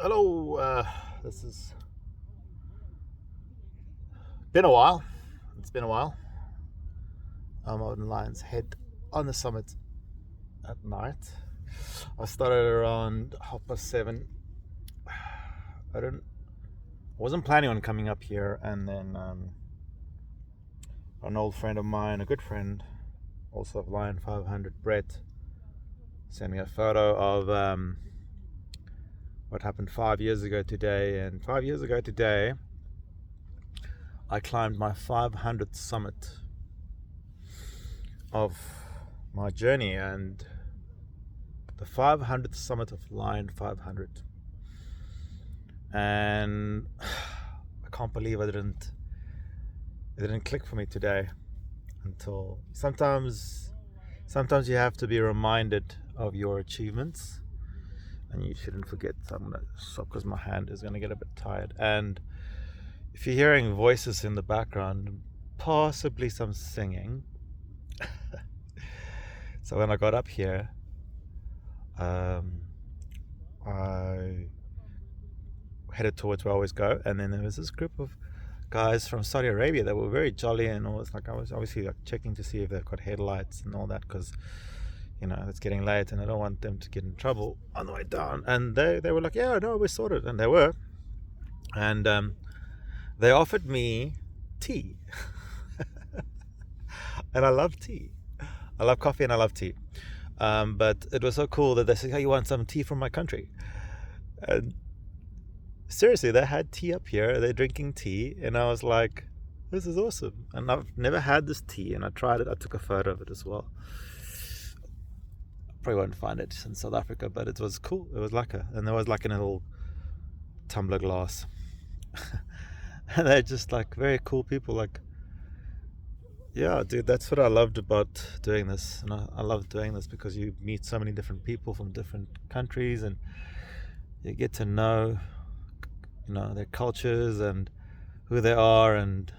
Hello, this has been a while. It's been a while. I'm out in Lion's Head on the summit at night. I started around 7:30. Wasn't planning on coming up here, and then an old friend of mine, a good friend, also of Lion 500, Brett, sent me a photo of what happened 5 years ago today. And 5 years ago today, I climbed my 500th summit of my journey, and the 500th summit of Lion 500. And I can't believe it didn't click for me today. Until sometimes you have to be reminded of your achievements, and you shouldn't forget. So I'm gonna stop because my hand is gonna get a bit tired. And if you're hearing voices in the background, possibly some singing. So when I got up here, I headed towards where I always go, and then there was this group of guys from Saudi Arabia that were very jolly, and I was obviously checking to see if they've got headlights and all that, because it's getting late and I don't want them to get in trouble on the way down. And they were like, yeah, no, we're sorted. And they were. And they offered me tea. And I love tea. I love coffee and I love tea. But it was so cool that they said, oh, you want some tea from my country? And seriously, they had tea up here. They're drinking tea. And I was like, this is awesome. And I've never had this tea. And I tried it. I took a photo of it as well. Probably won't find it in South Africa, but it was cool. It was lekker. And there was like in a little tumbler glass. And they're just like very cool people. Like, yeah, dude, that's what I loved about doing this. And I love doing this because you meet so many different people from different countries, and you get to know, their cultures and who they are, and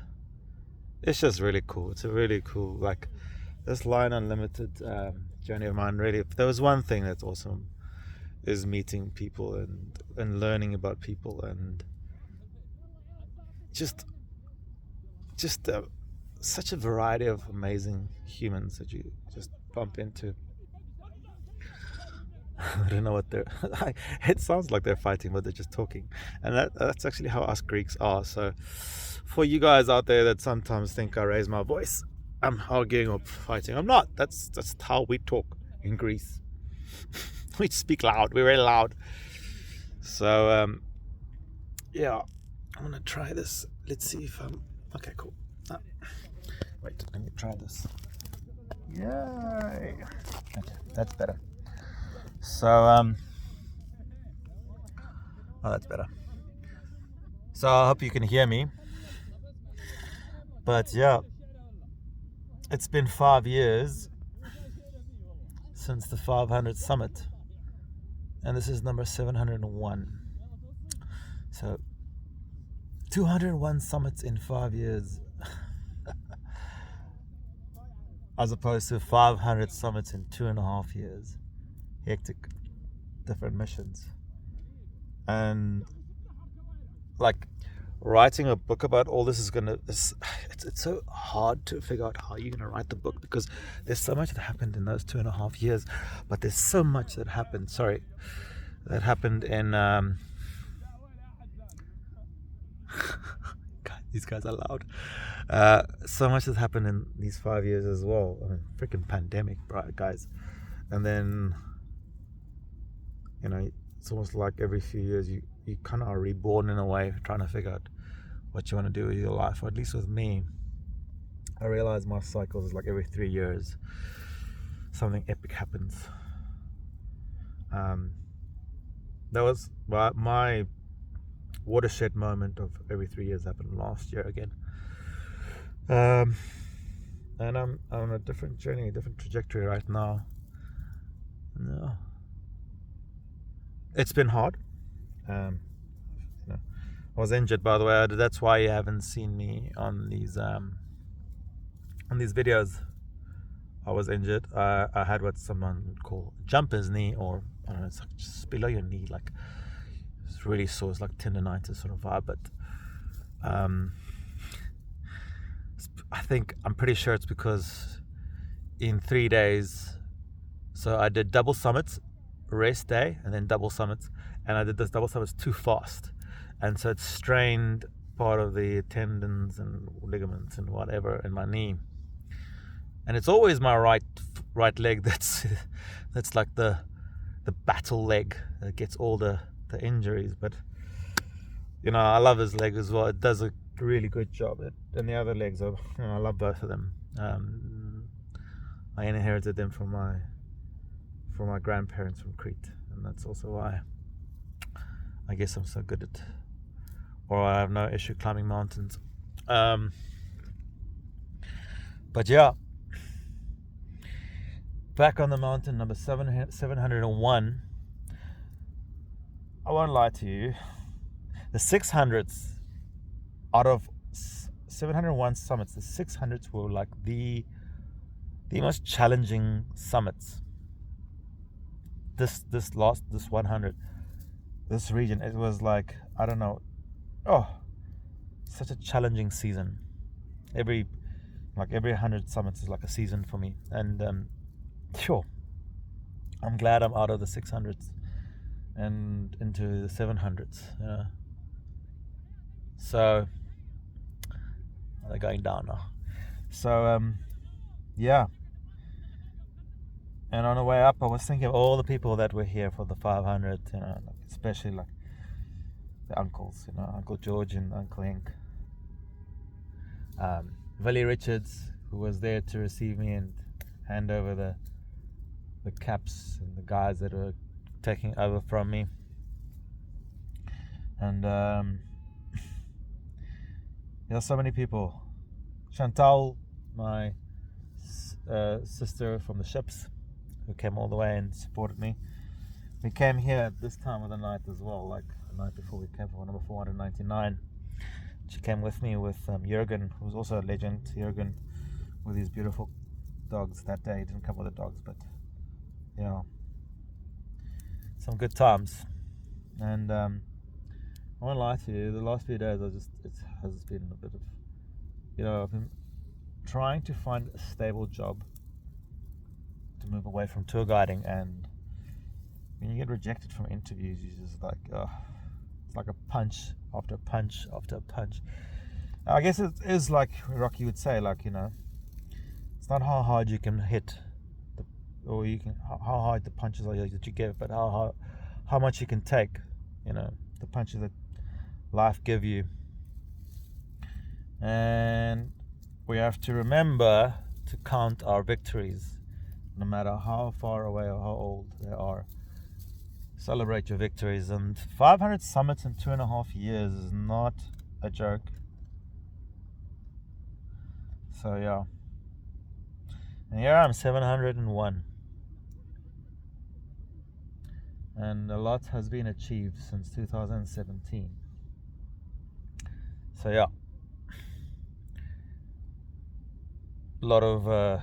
it's just really cool. It's a really cool, like, this Lion Unlimited journey of mine. Really, if there was one thing that's awesome, is meeting people and learning about people, and just such a variety of amazing humans that you just bump into. I don't know what they're. It sounds like they're fighting, but they're just talking, and that's actually how us Greeks are. So, for you guys out there that sometimes think I raise my voice, I'm arguing or fighting. I'm not. That's how we talk in Greece. We speak loud. We're very loud. So yeah, I'm gonna try this. Let's see if I'm okay. Cool. Wait, let me try this. Yay! Okay, that's better. So oh, that's better. So I hope you can hear me. But yeah, it's been 5 years since the 500 summit, and this is number 701. So 201 summits in 5 years, as opposed to 500 summits in 2.5 years. Hectic, different missions. And like, writing a book about all this it's so hard to figure out how you're gonna write the book, because there's so much that happened in those 2.5 years, but there's so much that happened in God, these guys are loud. So much has happened in these 5 years as well. I mean, freaking pandemic, guys. And then it's almost like every few years you kind of are reborn in a way, trying to figure out what you want to do with your life. Or at least with me, I realize my cycles is like every 3 years something epic happens. That was my watershed moment of every 3 years happened last year again. And I'm on a different journey, a different trajectory right now. No, it's been hard. I was injured, by the way. That's why you haven't seen me on these videos. I was injured. I had what someone would call jumper's knee, or I don't know, it's like just below your knee, like it's It's really sore. It's like tendonitis sort of vibe, but I'm pretty sure it's because in 3 days, so I did double summits, rest day, and then double summits, and I did this double summits too fast, and so it strained part of the tendons and ligaments and whatever in my knee. And it's always my right leg that's like the battle leg that gets all the injuries. But I love his leg as well. It does a really good job. And the other legs are, I love both of them. I inherited them from my grandparents from Crete, and that's also why I guess I'm so good at, or I have no issue climbing mountains. But yeah, back on the mountain, number 701. I won't lie to you, the 600s, out of 701 summits, the 600s were like the most challenging summits. This 100, this region, it was like, I don't know, such a challenging season. Every 100 summits is like a season for me, and sure, I'm glad I'm out of the 600s and into the 700s. So they're going down now. So yeah. And on the way up, I was thinking of all the people that were here for the 500, especially like the uncles, Uncle George and Uncle Henk. Willie Richards, who was there to receive me and hand over the caps and the guys that were taking over from me. And there's so many people. Chantal, my sister from the ships, who came all the way and supported me. We came here at this time of the night as well, like the night before we came for number 499. She came with me with Jürgen, who was also a legend. Jürgen, with his beautiful dogs that day. He didn't come with the dogs, but some good times. And I won't lie to you, the last few days it has been a bit of, I've been trying to find a stable job to move away from tour guiding, and when you get rejected from interviews, you're just like, it's like a punch after punch after punch. I guess it is like Rocky would say, like, it's not how hard you can hit, how hard the punches are that you give, but how much you can take, the punches that life give you. And we have to remember to count our victories, no matter how far away or how old they are. Celebrate your victories. And 500 summits in 2.5 years is not a joke. So yeah, and here I'm 701, and a lot has been achieved since 2017. So yeah, a lot of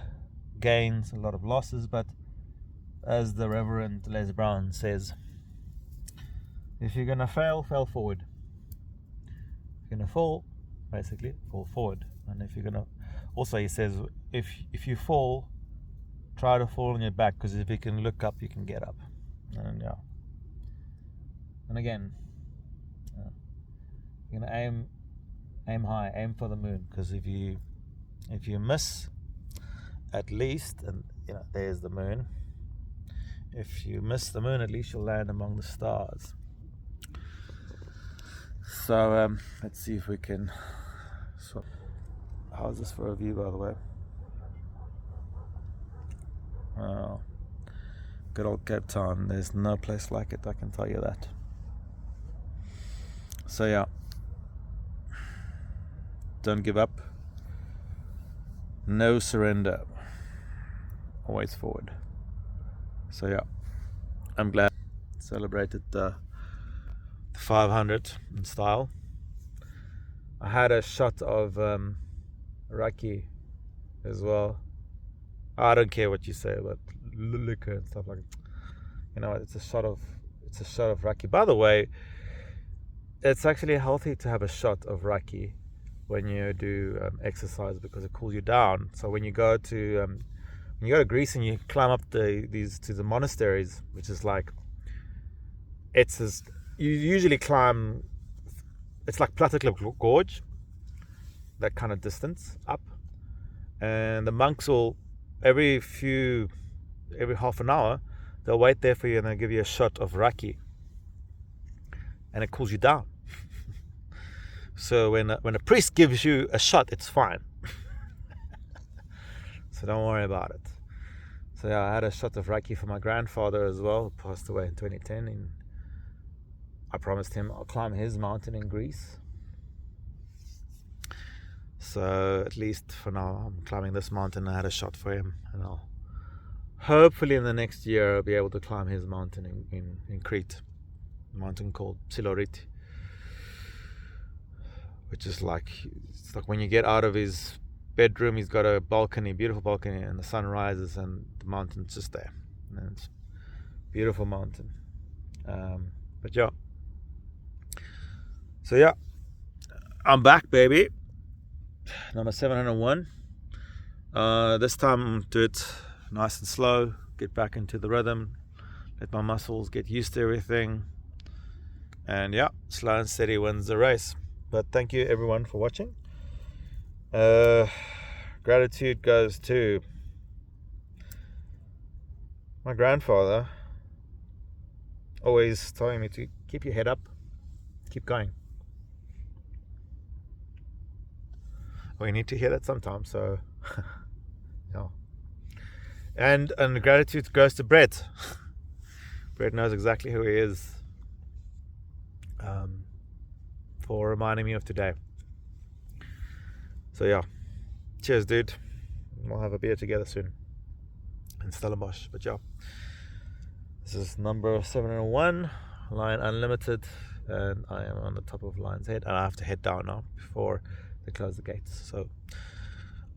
gains, a lot of losses, but as the Reverend Les Brown says, if you're gonna fail forward. If you're gonna fall, basically fall forward. And if you're gonna, also he says, if you fall, try to fall on your back, because if you can look up, you can get up. And yeah, and again, you're gonna aim high, aim for the moon, because if you miss, at least, and there's the moon, if you miss the moon, at least you'll land among the stars. So let's see if we can. So, how's this for a view, by the way? Oh, good old Cape Town. There's no place like it, I can tell you that. So yeah, don't give up. No surrender. Always forward. So yeah, I'm glad I celebrated the 500 in style. I had a shot of raki as well. I don't care what you say about liquor and stuff like that. It's a shot of raki. By the way, it's actually healthy to have a shot of raki when you do exercise, because it cools you down. So when you go to Greece and you climb up the monasteries, which is like, you usually climb, it's like Plateklip Gorge, that kind of distance up, and the monks will every half an hour they'll wait there for you and they'll give you a shot of raki, and it cools you down. So when a priest gives you a shot, it's fine. So don't worry about it. So yeah, I had a shot of raki for my grandfather as well, who passed away in 2010. And I promised him I'll climb his mountain in Greece. So at least for now, I'm climbing this mountain. I had a shot for him, and I'll hopefully in the next year I'll be able to climb his mountain in Crete, a mountain called Psilorit, which is like, it's like when you get out of his bedroom, he's got a balcony, beautiful balcony, and the sun rises and the mountain's just there, and it's a beautiful mountain. But yeah, so yeah, I'm back, baby. Number 701. This time do it nice and slow, get back into the rhythm, let my muscles get used to everything, and yeah, slow and steady wins the race. But thank you everyone for watching. Gratitude goes to my grandfather, always telling me to keep your head up, keep going. We need to hear that sometimes, so yeah. And gratitude goes to Brett. Brett knows exactly who he is, for reminding me of today. So yeah, cheers, dude. We'll have a beer together soon in Stellenbosch. But yeah, this is number 701, Line Unlimited, and I am on the top of Lion's Head, and I have to head down now before they close the gates. So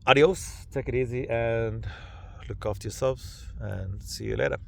adios, take it easy, and look after yourselves, and see you later.